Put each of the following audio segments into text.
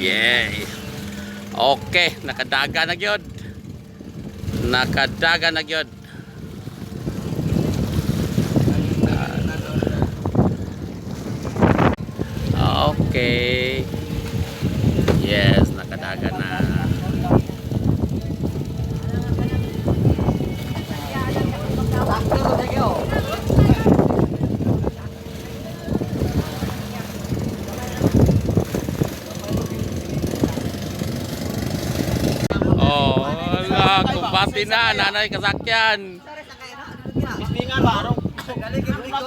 Yay. Okay, nakadaga na gyud. Nakadaga na gyud. Okay. Yes, nakadaga na. Oh, wala, kumpati na, nanay kasakyan.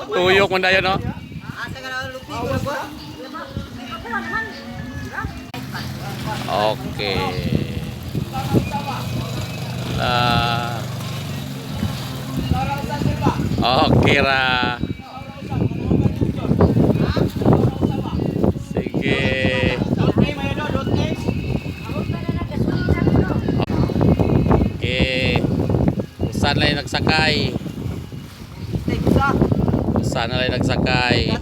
Tuyok mo na yun, no? Okay. Okay ra. Sige. Okay. Saan lang nagsakay? Saan lang nagsakay?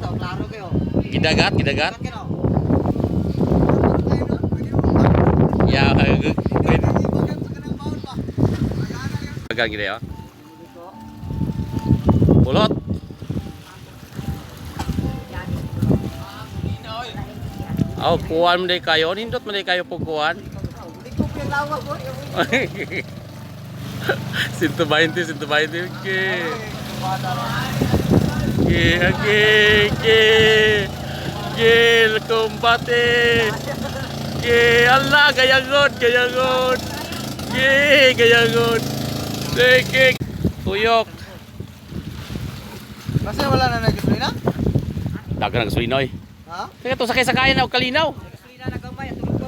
Gidagat, gidagat. Ya, agak gede ya. Pulot. Oh, kuan mendai kayo, nindot mendai kayo po kuan. 120, 120. Oke, kumpate. Allah gayangon. Gayangon. Sige. Tuyok. Kasi wala na nag-gasolina? Dagan ng gasolinoy. Ha? Kaya to sakay-sakayan na og kalinaw. Gasolina na gamay at tulog ko.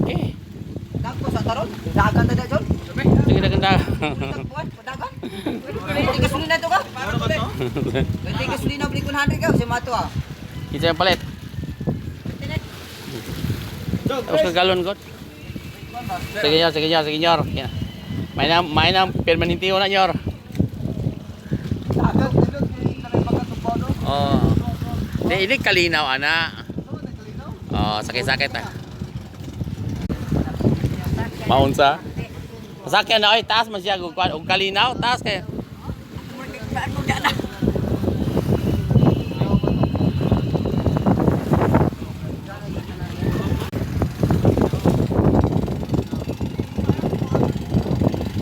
Okay. Dagko sa taron. Dagan ta dajon. Sige ganda. Dagan. Pwede gasolina to ka? Para ba to? Pwede gasolina beli 100 ka si mato ah. Kita yang palit. Tapos ke galon god. Sige nyor. Main ang permanentio na nyor. Oh. Ini kalinaw ana. Oh, sakit-sakit ah. Maun sa? Sakyan na oy, taas man siya og kalinaw, taas kay.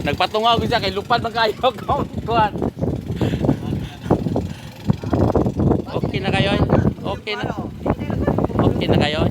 Nagpatungaw siya kay lupad man kayo kuan. Okay na kayo? Okay na. Okay na kayo?